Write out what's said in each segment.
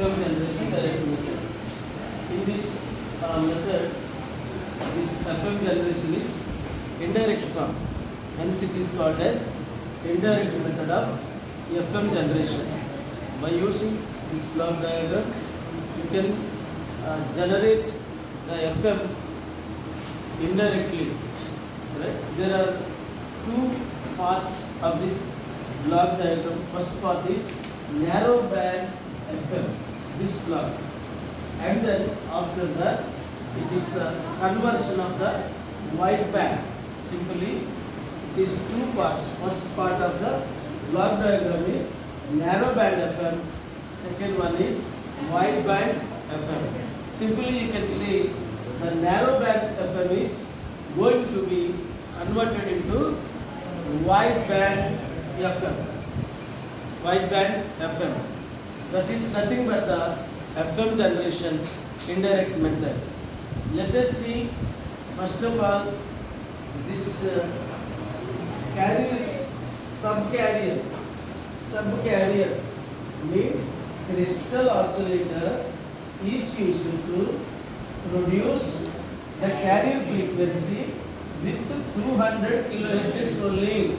FM generation direct method. In this method, this FM generation is indirect form. Hence it is called as indirect method of FM generation. By using this block diagram, you can generate the FM indirectly. Right? There are two parts of this block diagram. First part is narrow band FM, this block, and then after that it is the conversion of the wide band. Simply it is two parts. First part of the block diagram is narrow band FM, second one is wide band FM. Simply you can say the narrow band FM is going to be converted into wide band FM. Wide band FM. That is nothing but the FM generation indirect method. Let us see first of all this carrier, subcarrier. Subcarrier means crystal oscillator is used to produce the carrier frequency with 200 kHz only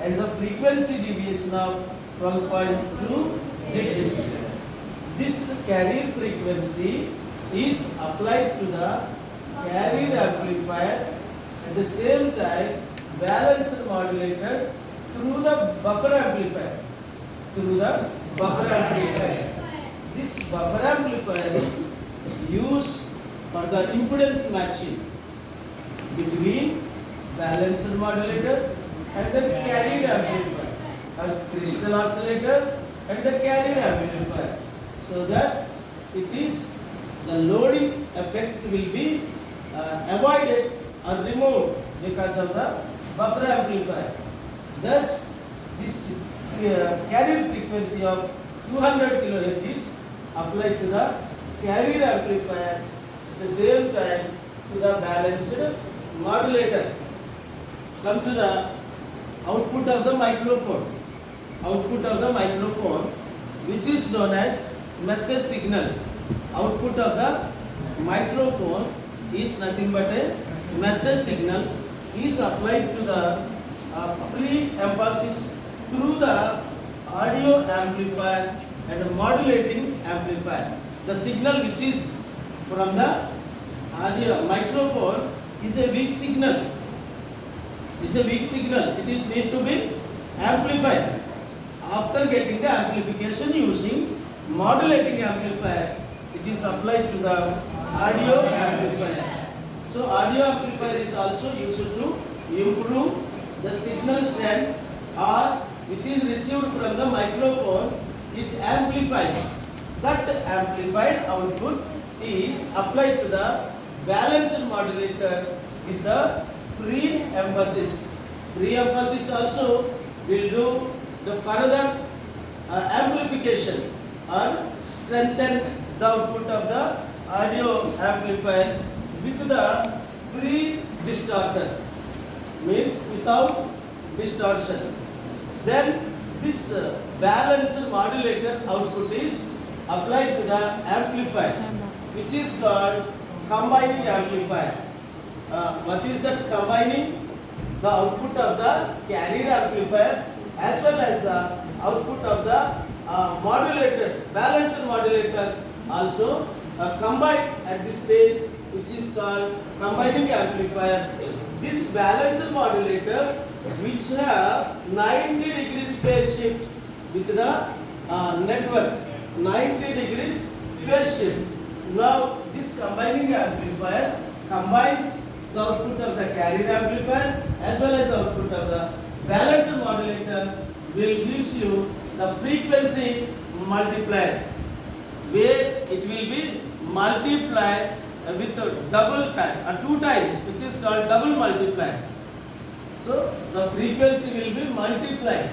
and the frequency deviation of 12.2 Hz. This carrier frequency is applied to the carrier amplifier at the same time balanced modulated through the buffer amplifier. This buffer amplifier is used for the impedance matching between balanced modulator and the carrier amplifier, or crystal oscillator and the carrier amplifier, so that it is the loading effect will be avoided or removed because of the buffer amplifier. Thus, this carrier frequency of 200 kHz is applied to the carrier amplifier at the same time to the balanced modulator. Come to the output of the microphone. Output of the microphone, which is known as message signal. Output of the microphone is nothing but a message signal is applied to the pre-emphasis through the audio amplifier and modulating amplifier. The signal which is from the audio microphone is a weak signal. It is need to be amplified. After getting the amplification using modulating amplifier, it is applied to the audio amplifier. So audio amplifier is also used to improve the signal strength, or which is received from the microphone, it amplifies. That amplified output is applied to the balanced modulator with the pre-emphasis. Pre-emphasis also will do the further amplification or strengthen the output of the audio amplifier with the pre-distorter, means without distortion. Then this balanced modulator output is applied to the amplifier, which is called combining amplifier. What is that combining? The output of the carrier amplifier as well as the output of the modulator, balanced modulator also combined at this stage, which is called combining amplifier. This balanced modulator, which have 90 degrees phase shift with the network, 90 degrees phase shift. Now this combining amplifier combines the output of the carrier amplifier as well as the output of the balanced modulator, will gives you the frequency multiplier, where it will be multiplied with a double time, 2 times, which is called double multiplier. So the frequency will be multiplied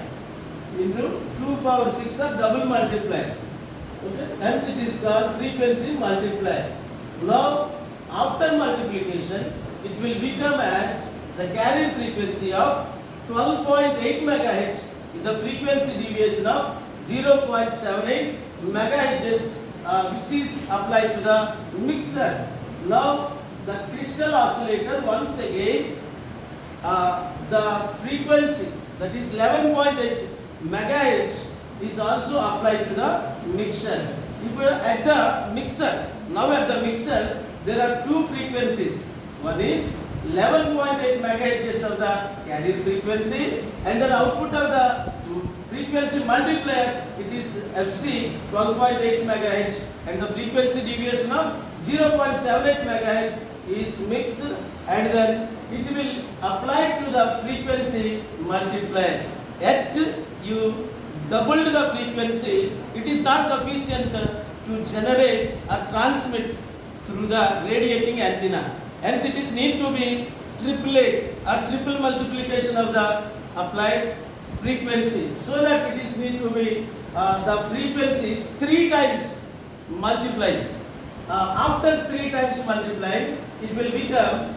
into 2 power 6 or double multiplier. Okay? Hence it is called frequency multiplier. Now after multiplication, it will become as the carrier frequency of 12.8 MHz with the frequency deviation of 0.78 MHz which is applied to the mixer. Now the crystal oscillator, once again the frequency, that is 11.8 megahertz, is also applied to the mixer. If at the mixer, now at the mixer there are two frequencies. One is 11.8 megahertz of the carrier frequency, and the output of the frequency multiplier, it is FC 12.8 megahertz, and the frequency deviation of 0.78 megahertz is mixed, and then it will apply to the frequency multiplier. Yet you doubled the frequency, it is not sufficient to generate or transmit through the radiating antenna. Hence it is need to be triplet or triple multiplication of the applied frequency, so that it is need to be the frequency 3 times multiplied. After 3 times multiplied, it will become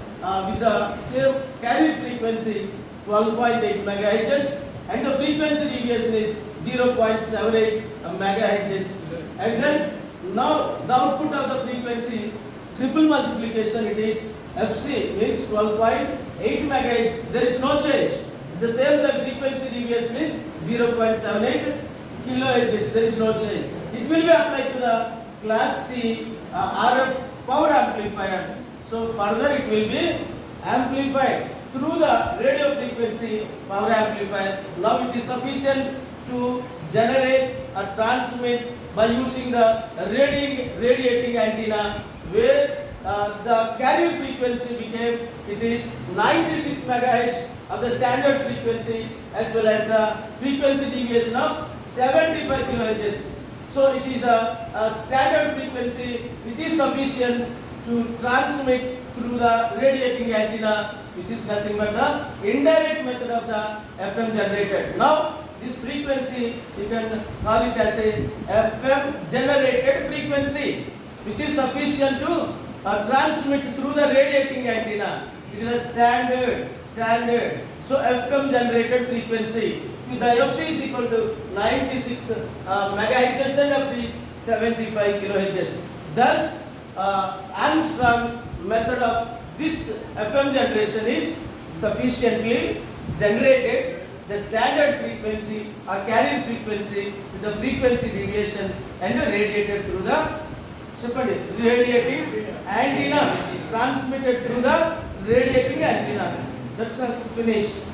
with the same carrier frequency 12.8 megahertz, and the frequency deviation is 0.78 megahertz. And then now the output of the frequency triple multiplication, it is FC, means 12.8 megahertz. There is no change. At the same time frequency deviation is 0.78 kilohertz. There is no change. It will be applied to the class C RF power amplifier. So further it will be amplified through the radio frequency power amplifier. Now it is sufficient to generate or transmit by using the radiating antenna, where the carrier frequency became, it is 96 megahertz of the standard frequency, as well as the frequency deviation of 75 kilohertz. So it is a standard frequency which is sufficient to transmit through the radiating antenna, which is nothing but the indirect method of the FM generator. Now this frequency, you can call it as a FM generated frequency, which is sufficient to transmit through the radiating antenna. It is a standard. So FM generated frequency, the FC is equal to 96 megahertz and F is 75 kilohertz. Thus, Armstrong method of this FM generation is sufficiently generated the standard frequency or carrier frequency with the frequency deviation and radiated through the radiating antenna, transmitted through the radiating antenna. That's all, finished.